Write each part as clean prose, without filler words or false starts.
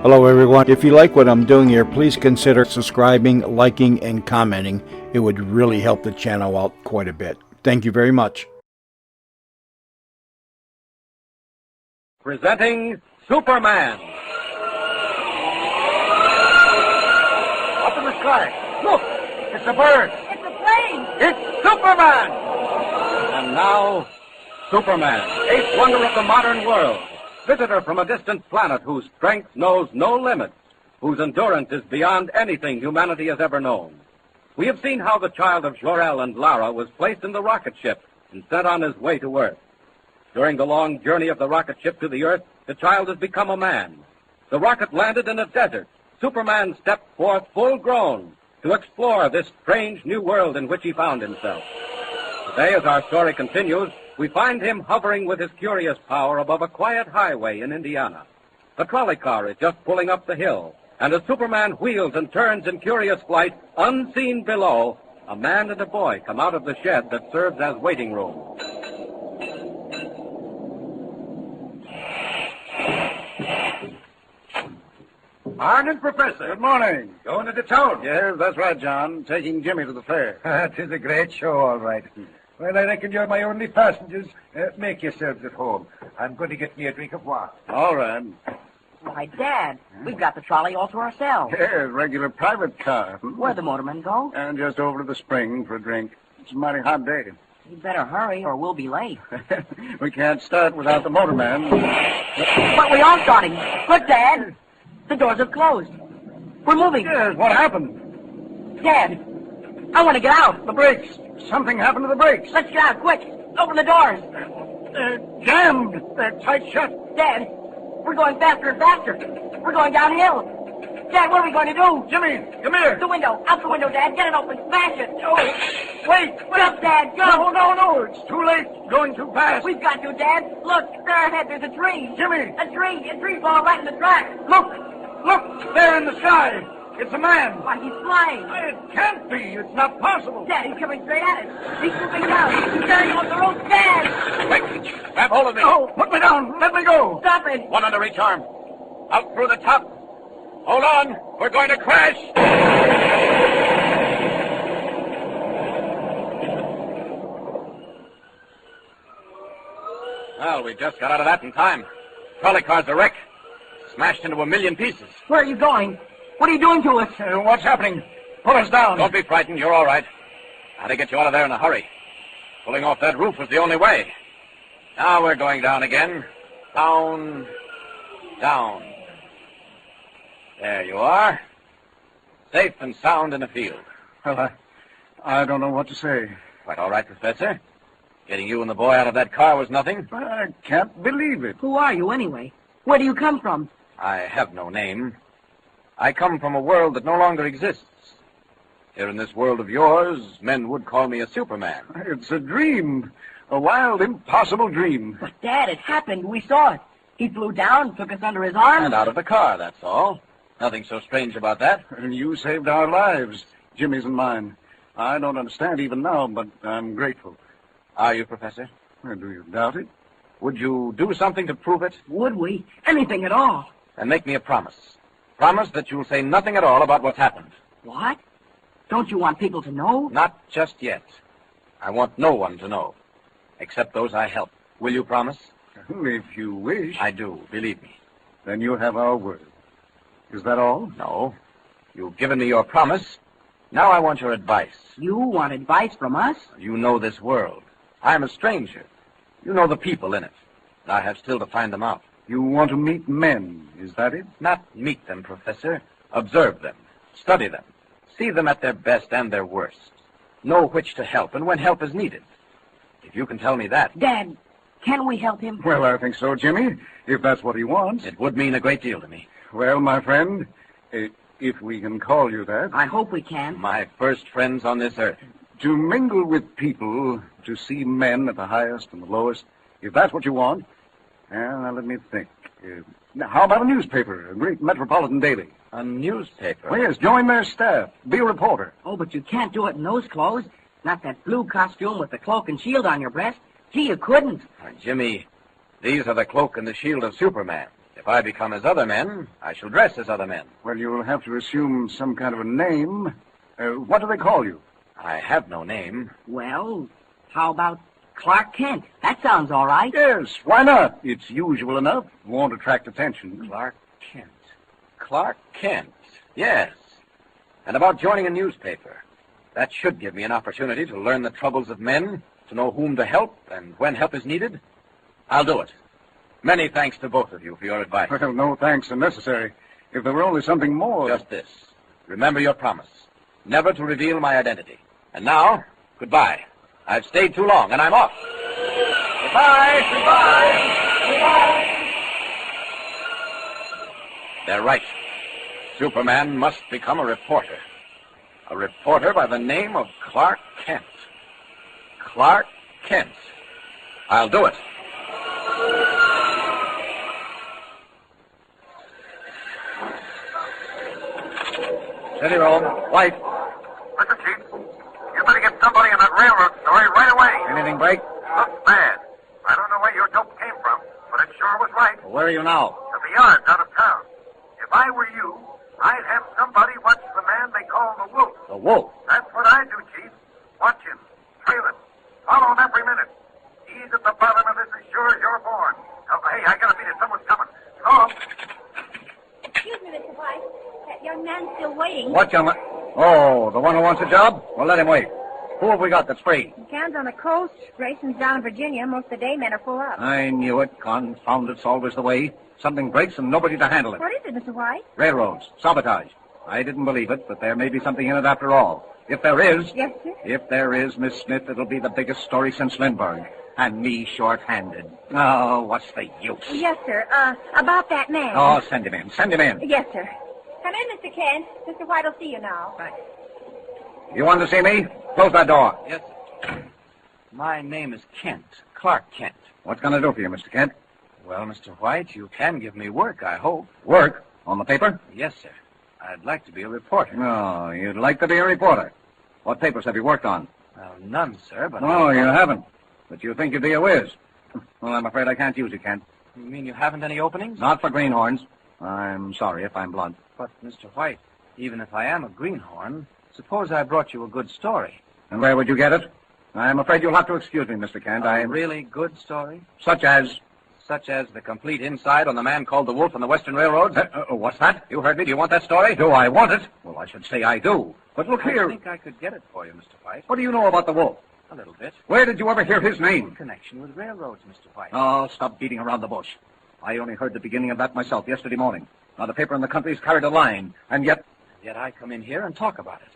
Hello everyone. If you like what I'm doing here, please consider subscribing, liking, and commenting. It would really help the channel out quite a bit. Thank you very much. Presenting Superman. Up in the sky. Look, it's a bird. It's a plane. It's Superman. And now, Superman, eighth wonder of the modern world. Visitor from a distant planet whose strength knows no limits, whose endurance is beyond anything humanity has ever known. We have seen how the child of Jor-El and Lara was placed in the rocket ship and sent on his way to Earth. During the long journey of the rocket ship to the Earth, the child has become a man. The rocket landed in a desert. Superman stepped forth full grown to explore this strange new world in which he found himself. Today, as our story continues, we find him hovering with his curious power above a quiet highway in Indiana. The trolley car is just pulling up the hill, and as Superman wheels and turns in curious flight, unseen below, a man and a boy come out of the shed that serves as waiting room. Morning, Professor. Good morning. Going into town? Yes, that's right, John. Taking Jimmy to the fair. Tis a great show, all right. Well, I reckon you're my only passengers. Make yourselves at home. I'm going to get me a drink of water. All right. Why, Dad, we've got the trolley all to ourselves. Yes, regular private car. Where'd the motorman go? And just over to the spring for a drink. It's a mighty hot day. You'd better hurry or we'll be late. We can't start without the motorman. But we are starting. Look, Dad. The doors have closed. We're moving. Yes, what happened? Dad, I want to get out. The brakes. Something happened to the brakes. Let's get out, quick. Open the doors. They're jammed. They're tight shut. Dad, we're going faster and faster. We're going downhill. Dad, what are we going to do? Jimmy, come here. The window. Out the window, Dad. Get it open. Smash it. Oh, wait. Wait up, Dad. Go. No. It's too late. Going too fast. We've got to, Dad. Look, there ahead, there's a tree. Jimmy. A tree falling right in the track. Look, there in the sky. It's a man. Why, he's flying. It can't be. It's not possible. Dad, he's coming straight at us. He's swooping down. He's tearing off the rope. Dad! Quick, grab hold of me. No, put me down. Let me go. Stop it. One under each arm. Out through the top. Hold on. We're going to crash. Well, we just got out of that in time. Trolley car's a wreck. Smashed into a million pieces. Where are you going? What are you doing to us? What's happening? Pull us down. Don't be frightened. You're all right. How to get you out of there in a hurry. Pulling off that roof was the only way. Now we're going down again. Down. There you are. Safe and sound in the field. Well, I don't know what to say. Quite all right, Professor. Getting you and the boy out of that car was nothing. I can't believe it. Who are you, anyway? Where do you come from? I have no name. I come from a world that no longer exists. Here in this world of yours, men would call me a Superman. It's a dream. A wild, impossible dream. But, Dad, it happened. We saw it. He flew down, took us under his arm. And out of the car, that's all. Nothing so strange about that. And you saved our lives, Jimmy's and mine. I don't understand even now, but I'm grateful. Are you, Professor? Do you doubt it? Would you do something to prove it? Would we? Anything at all. Then make me a promise. Promise that you'll say nothing at all about what's happened. What? Don't you want people to know? Not just yet. I want no one to know, except those I help. Will you promise? If you wish. I do, believe me. Then you have our word. Is that all? No. You've given me your promise. Now I want your advice. You want advice from us? You know this world. I'm a stranger. You know the people in it. I have still to find them out. You want to meet men, is that it? Not meet them, Professor. Observe them. Study them. See them at their best and their worst. Know which to help and when help is needed. If you can tell me that... Dad, can we help him? Well, I think so, Jimmy, if that's what he wants. It would mean a great deal to me. Well, my friend, if we can call you that. I hope we can. My first friends on this earth. To mingle with people, to see men at the highest and the lowest, if that's what you want. Well, now let me think. Now, how about a newspaper, a great metropolitan daily? A newspaper? Well, yes, join their staff. Be a reporter. Oh, but you can't do it in those clothes. Not that blue costume with the cloak and shield on your breast. Gee, you couldn't. Jimmy, these are the cloak and the shield of Superman. If I become as other men, I shall dress as other men. Well, you'll have to assume some kind of a name. What do they call you? I have no name. Well, how about Clark Kent? That sounds all right. Yes, why not? It's usual enough. Won't attract attention. Clark Kent. Clark Kent. Yes. And about joining a newspaper. That should give me an opportunity to learn the troubles of men, to know whom to help, and when help is needed. I'll do it. Many thanks to both of you for your advice. Well, no thanks are necessary. If there were only something more... Just this. Remember your promise. Never to reveal my identity. And now, goodbye. I've stayed too long, and I'm off. Goodbye. Goodbye. Goodbye. They're right. Superman must become a reporter. A reporter by the name of Clark Kent. Clark Kent. I'll do it. Steady, Rome. White. Listen, Chief. You better get somebody in that railroad story right away. Anything break? Looks bad. I don't know where your dope came from, but it sure was right. Where are you now? To the yards out of town. If I were you, I'd have somebody watch the man they call the Wolf. The Wolf. That's what I do, Chief. Watch him. Trail him. Follow him every minute. He's at the bottom of this as sure as you're born. Oh, hey, I gotta beat it. Someone's coming. Oh. Excuse me, Mr. White. That young man's still waiting. What young man? Oh, the one who wants a job? Well, let him wait. Who have we got that's free? McCann's on the coast. Grayson's down in Virginia. Most of the day men are full up. I knew it. Confound it's always the way. Something breaks and nobody to handle it. What is it, Mr. White? Railroads. Sabotage. I didn't believe it, but there may be something in it after all. If there is... Yes, sir? If there is, Miss Smith, it'll be the biggest story since Lindbergh. And me short-handed. Oh, what's the use? Yes, sir. About that man. Oh, send him in. Send him in. Yes, sir. Come in, Mr. Kent. Mr. White will see you now. Thanks. You want to see me? Close that door. Yes, sir. My name is Kent. Clark Kent. What's going to do for you, Mr. Kent? Well, Mr. White, you can give me work, I hope. Work? On the paper? Yes, sir. I'd like to be a reporter. No, you'd like to be a reporter. What papers have you worked on? Well, none, sir, but... No, you haven't. But you think you'd be a whiz. Well, I'm afraid I can't use you, Kent. You mean you haven't any openings? Not for greenhorns. I'm sorry if I'm blunt. But, Mr. White, even if I am a greenhorn, suppose I brought you a good story. And where would you get it? I'm afraid you'll have to excuse me, Mr. Kent. A really good story? Such as... Such as the complete insight on the man called the Wolf on the Western Railroads? What's that? You heard me. Do you want that story? Do I want it? Well, I should say I do. But look here. I think I could get it for you, Mr. White. What do you know about the Wolf? A little bit. Where did you ever hear his In name? connection with railroads, Mr. White. Oh, stop beating around the bush. I only heard the beginning of that myself yesterday morning. Not a paper in the country's carried a line, and yet... Yet I come in here and talk about it.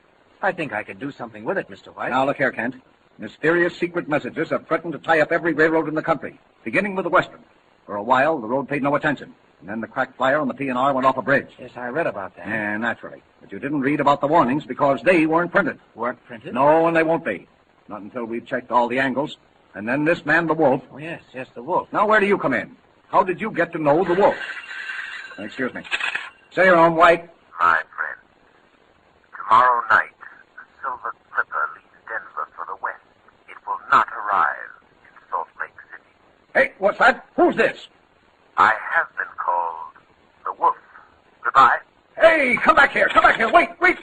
I think I could do something with it, Mr. White. Now, look here, Kent. Mysterious secret messages have threatened to tie up every railroad in the country, beginning with the Western. For a while, the road paid no attention. And then the cracked flyer on the P&R went off a bridge. Yes, I read about that. And naturally. But you didn't read about the warnings because they weren't printed. Weren't printed? No, and they won't be. Not until we've checked all the angles. And then this man, the Wolf. Oh, yes, the Wolf. Now, where do you come in? How did you get to know the Wolf? Excuse me. Say your own, White. My friend, tomorrow night, the Silver Clipper leaves Denver for the west. It will not arrive in Salt Lake City. Hey, what's that? Who's this? I have been called the Wolf. Goodbye. Hey, come back here. Come back here. Wait. Yes,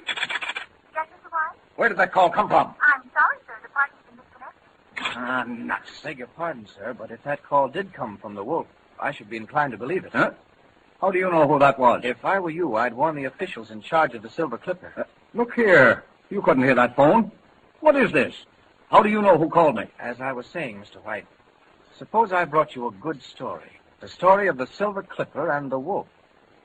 Mr. White? Where did that call come from? I'm sorry, sir. The party's been disconnected. Ah, nuts. Beg your pardon, sir, but if that call did come from the Wolf, I should be inclined to believe it. Huh? How do you know who that was? If I were you, I'd warn the officials in charge of the Silver Clipper. Look here. You couldn't hear that phone. What is this? How do you know who called me? As I was saying, Mr. White, suppose I brought you a good story. The story of the Silver Clipper and the Wolf.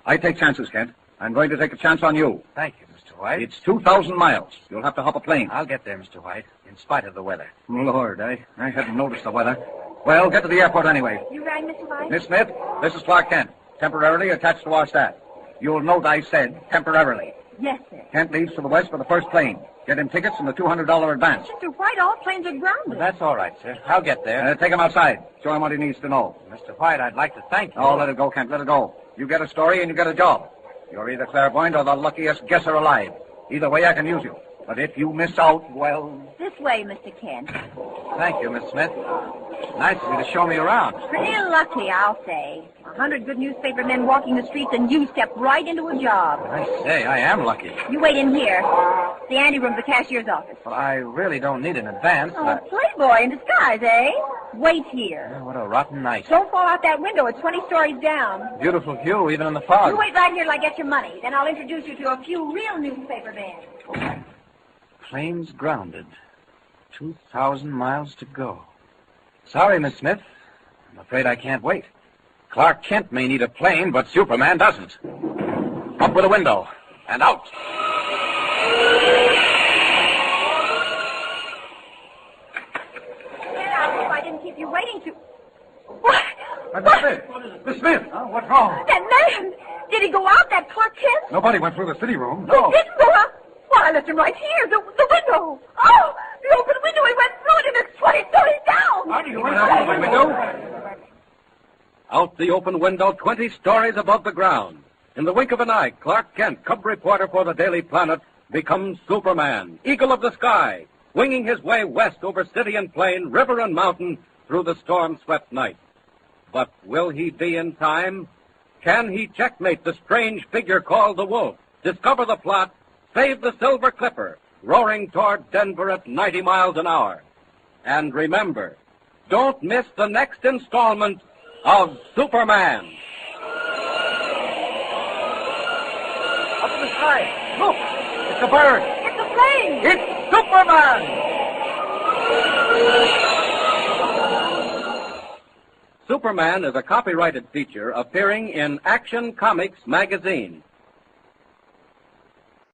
I take chances, Kent. I'm going to take a chance on you. Thank you, Mr. White. It's 2,000 miles. You'll have to hop a plane. I'll get there, Mr. White, in spite of the weather. Lord, I hadn't noticed the weather. Well, get to the airport anyway. You rang, Mr. White? Miss Smith, this is Clark Kent, temporarily attached to our staff. You'll note I said temporarily. Yes, sir. Kent leaves for the west for the first plane. Get him tickets and the $200 advance. Mr. White, all planes are grounded. That's all right, sir. I'll get there. Take him outside. Show him what he needs to know. Mr. White, I'd like to thank you. Oh, let it go, Kent. Let it go. You get a story and you get a job. You're either clairvoyant or the luckiest guesser alive. Either way, I can use you. But if you miss out, well... This way, Mr. Kent. Thank you, Miss Smith. Nice of you to show me around. Pretty lucky, I'll say. 100 good newspaper men walking the streets, and you stepped right into a job. I say, I am lucky. You wait in here. It's the anteroom of the cashier's office. Well, I really don't need an advance. Oh, playboy in disguise, eh? Wait here. What a rotten night. Don't fall out that window. It's 20 stories down. Beautiful view, even in the fog. You wait right here till I get your money. Then I'll introduce you to a few real newspaper men. Plane's grounded. 2,000 miles to go. Sorry, Miss Smith. I'm afraid I can't wait. Clark Kent may need a plane, but Superman doesn't. Up with a window. And out. Get out if I didn't keep you waiting to... What? Miss Smith! Miss Smith! What's wrong? That man! Did he go out, that Clark Kent? Nobody went through the city room. He didn't go out. Why, I left him right here, the window. Oh, the open window, he went through it, and it's 20 stories down. How do you went out the window? Out the open window, 20 stories above the ground. In the wink of an eye, Clark Kent, cub reporter for the Daily Planet, becomes Superman, eagle of the sky, winging his way west over city and plain, river and mountain, through the storm-swept night. But will he be in time? Can he checkmate the strange figure called the Wolf, discover the plot, save the Silver Clipper, roaring toward Denver at 90 miles an hour? And remember, don't miss the next installment of Superman. Up in the sky. Look! It's a bird. It's a plane. It's Superman! Superman is a copyrighted feature appearing in Action Comics magazine.